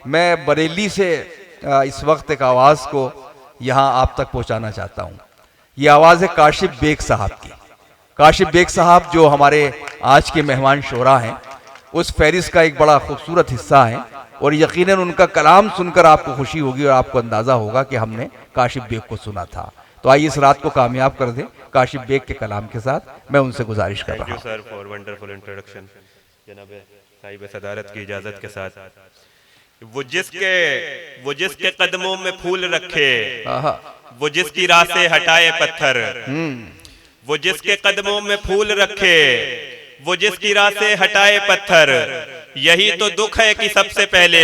मैं बरेली से इस वक्त एक आवाज़ को यहाँ आप तक पहुँचाना चाहता हूँ। ये आवाज़ है काशिफ बेग साहब की। काशिफ बेग साहब जो हमारे आज के मेहमान शोरा हैं, उस फहरिस्त का एक बड़ा खूबसूरत हिस्सा है और यकीनन उनका कलाम सुनकर आपको खुशी होगी और आपको अंदाज़ा होगा कि हमने काशिफ बेग को सुना था। तो आइए इस रात को कामयाब कर दें काशिफ बेग के कलाम के साथ। मैं उनसे गुजारिश कर रहा हूँ। Thank you sir for wonderful introduction. जनाब साहिब सदारत की इजाजत के साथ, वो जिसके कदमों में फूल रखे, वो जिसकी राह से हटाए पत्थर, वो जिसके कदमों में फूल रखे, वो जिसकी राह से हटाए पत्थर, यही तो दुख है कि सबसे पहले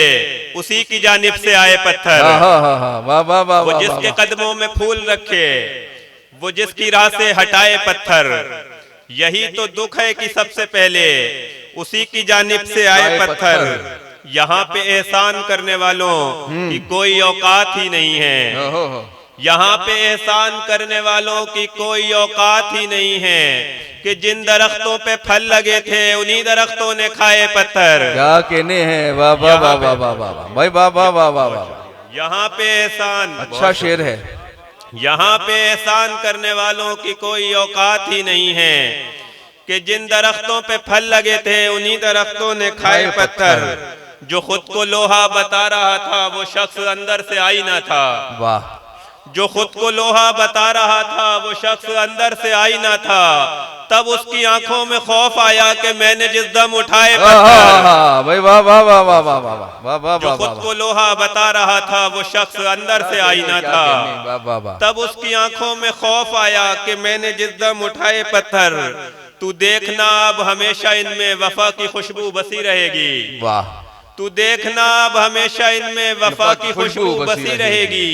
उसी की जानिब से आए पत्थर। वो जिसके कदमों में फूल रखे, वो जिसकी राह से हटाए पत्थर, यही तो दुख है कि सबसे पहले उसी की जानिब से आए पत्थर। यहाँ पे एहसान करने वालों की कोई औकात ही नहीं है। यहाँ पे एहसान करने वालों की कोई औकात ही नहीं है कि जिन दरख्तों पे फल लगे थे उन्हीं दरख्तों ने खाए पत्थर। क्या कहने हैं, वाह वाह वाह वाह वाह वाह भाई, वाह वाह वाह वाह वाह। यहाँ पे एहसान, अच्छा शेर है। यहाँ पे एहसान करने वालों की कोई औकात ही नहीं है कि जिन दरख्तों पे फल लगे थे उन्हीं दरख्तों ने खाए पत्थर। जो खुद को लोहा बता रहा था वो शख्स अंदर से आईना था। वाह। जो खुद को लोहा बता रहा था वो शख्स अंदर से आईना था। तब उसकी आंखों में खौफ आया कि मैंने जिस दम उठाए पत्थर। भाई वाह वाह वाह वाह वाह वाह वाह वाह। जो खुद को लोहा बता रहा था वो शख्स अंदर से आईना था। तब उसकी आंखों में खौफ आया कि मैंने जिस दम उठाए पत्थर। तू देखना अब हमेशा इनमें वफा की खुशबू बसी रहेगी। वाह। तू देखना अब हमेशा इनमें वफा की खुशबू बसी रहेगी।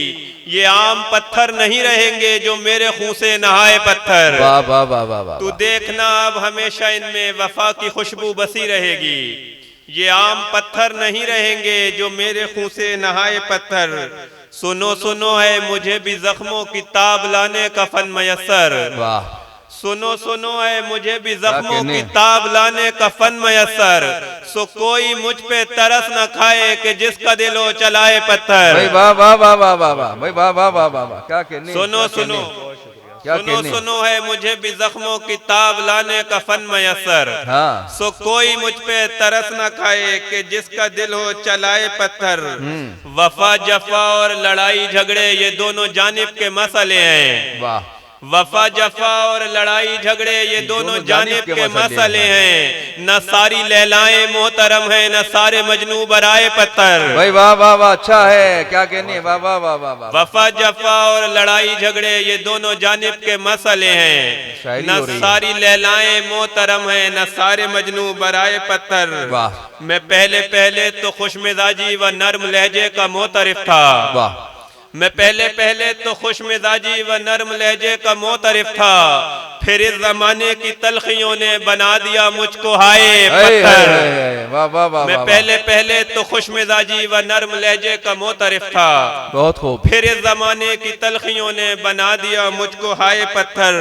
ये आम पत्थर नहीं रहेंगे जो मेरे खून से नहाए पत्थर। वाह वाह वाह वाह। तू देखना अब हमेशा इनमें वफा की खुशबू बसी रहेगी। ये आम पत्थर नहीं रहेंगे जो मेरे खून से नहाए पत्थर। सुनो सुनो है मुझे भी जख्मों की ताब लाने का फन मयस्सर। वाह। सुनो सुनो है मुझे भी जख्मों की ताब लाने का फन मयस्सर। सो कोई मुझ पे तरस न खाए कि जिसका दिलो चलाए पत्थर। भाई वाह वाह वाह वाह वाह वाह भाई, वाह वाह वाह वाह वाह। क्या कहने, सुनो सुनो सुनो सुनो है मुझे भी जख्मों की ताब लाने का फन मयस्सर। सो कोई मुझ पे तरस न खाए कि जिसका दिल हो चलाए पत्थर। वफा जफा और लड़ाई झगड़े ये दोनों जानिब के मसले हैं। वाह। वफा जफा और लड़ाई झगड़े ये दोनों जानिब के मसले हैं। न सारी लैलाएं मोहतरम है न सारे मजनू बराए पत्थर। भाई वाह वाह वाह। अच्छा है, क्या कहने, वाह वाह वाह वाह। वफा जफा और लड़ाई झगड़े ये दोनों जानिब के मसले हैं। न सारी लैलाएं मोहतरम है न सारे मजनू बराए पत्थर। वाह। मैं पहले पहले तो खुश मिजाजी व नर्म लहजे का मोतरिफ था। वाह। मैं पहले पहले तो खुश मिजाजी व नर्म लहजे का मोतरिफ था। फिर इस जमाने की तलखियों ने बना दिया मुझको हाय पत्थर। वाह वाह वाह। मैं पहले पहले तो खुश मिजाजी व नर्म लहजे का मोतरिफ था। बहुत खूब। फिर इस जमाने की तलखियों ने बना दिया मुझको हाय पत्थर।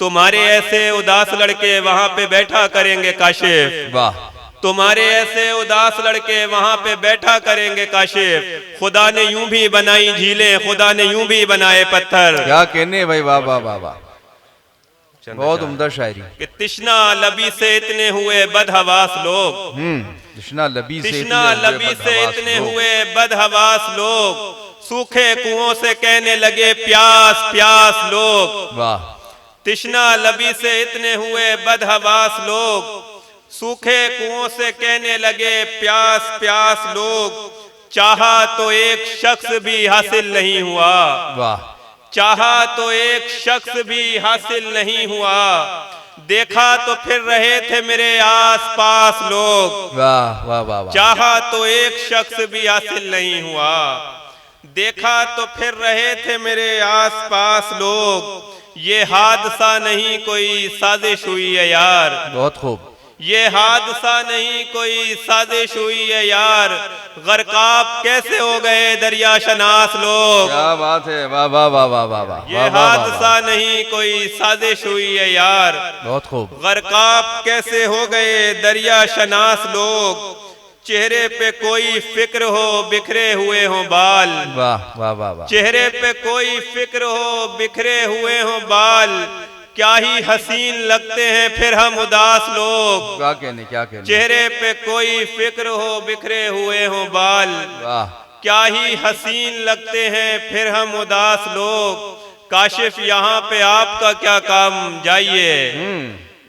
तुम्हारे ऐसे उदास लड़के वहाँ पे बैठा करेंगे काशिफ। वाह। तुम्हारे ऐसे उदास लड़के वहाँ पे बैठा करेंगे काशिफ। खुदा ने यूं भी बनाई झीलें, खुदा ने यूं भी बनाए पत्थर। क्या कहने भाई, वाह वाह वाह वाह। बहुत उम्दा शायरी। कि तिश्ना लबी से इतने हुए बदहवास लोग। तिश्ना लबी से इतने हुए बदहवास लोग। सूखे कुओं से कहने लगे प्यास प्यास लोग। वाह। तिश्ना लबी से इतने हुए बदहवास लोग। सूखे कुओं से कहने लगे प्यास प्यास लोग। चाहा तो एक शख्स भी हासिल नहीं हुआ। वाह। चाहा तो एक शख्स भी हासिल नहीं हुआ। देखा तो फिर रहे थे मेरे आस पास लोग। वाह वाह वाह। चाहा तो एक शख्स भी हासिल नहीं हुआ। देखा तो फिर रहे थे मेरे आस पास लोग। ये हादसा नहीं कोई साजिश हुई है यार। बहुत खूब। ये हादसा नहीं कोई साजिश हुई है यार। गर्काब कैसे हो गए दरिया शनास लोग। क्या बात है, वाह वाह वाह वाह वाह वाह। ये हादसा नहीं कोई साजिश हुई है यार। बहुत खूब। गर्काब कैसे हो गए दरिया शनास लोग। चेहरे पे कोई फिक्र हो बिखरे हुए हो बाल। वाह वाह वाह वाह। चेहरे पे कोई फिक्र हो बिखरे हुए हो बाल, क्या ही हसीन लगते हैं फिर हम उदास लोग। क्या कहने क्या कहने। चेहरे पे कोई फिक्र हो बिखरे हुए हो बाल, वाह। क्या ही हसीन लगते हैं फिर हम उदास लोग। काशिफ यहाँ पे आपका क्या काम जाइए,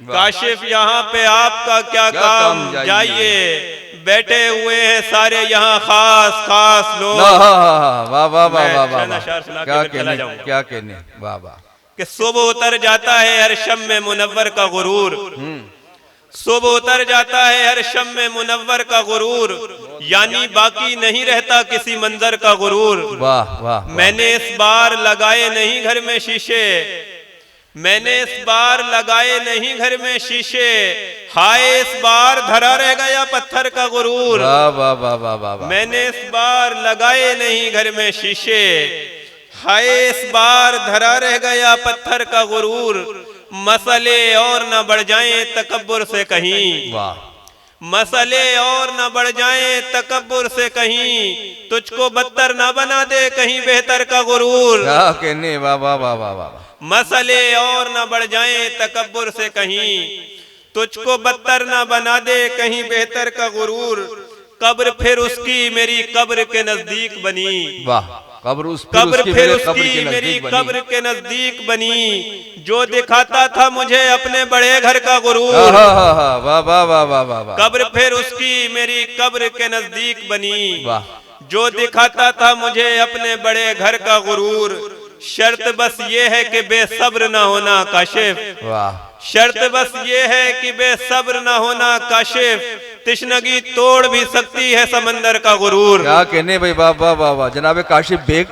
काशिफ यहाँ पे आपका क्या काम जाइए। बैठे हुए हैं सारे यहाँ खास खास लोग। वाह वाह वाह वाह वाह। क्या कहने क्या कहने। वाह वाह। कि सुबह उतर जाता है हर शम में मुनव्वर का गुरूर, सुबह उतर जाता है हर शम में मुनव्वर का गुरूर, यानी बाकी नहीं रहता किसी मंजर का गुरूर। वाह वाह। मैंने इस बार लगाए नहीं घर में शीशे, मैंने इस बार लगाए नहीं घर में शीशे, हाय इस बार धरा रह गया पत्थर का गुरूर। वाह वाह वाह वाह वाह। मैंने इस बार लगाए नहीं घर में शीशे, हाय इस बार धरा रह गया पत्थर का गुरूर। मसले और न बढ़ जाएं तकब्बुर से कहीं, वाह। मसले और न बढ़ जाएं तकब्बुर से कहीं, तुझको बदतर न बना दे कहीं बेहतर का गुरूर। क्या कहने। वाह वाह वाह वाह वाह। मसले और न बढ़ जाएं तकब्बुर से कहीं, तुझको बदतर न बना दे कहीं बेहतर का गुरूर। कब्र फिर उसकी मेरी कब्र के नजदीक बनी, वाह। कब्र फिर उसकी मेरी कब्र के नजदीक बनी, जो दिखाता था मुझे अपने बड़े घर का गुरूर। वाह वाह वाह वाह वाह। कब्र फिर उसकी मेरी कब्र के नजदीक बनी, वाह। जो दिखाता था मुझे अपने बड़े घर का गुरूर। शर्त बस ये है कि बेसब्र ना होना काशिफ, वाह। शर्त बस ये है कि बेसब्र ना होना काशिफ, तिश्नगी तोड़ भी सकती है समंदर का गुरूर। क्या कहने भाई। वाह वाह वाह वाह। जनाब काशिफ बेग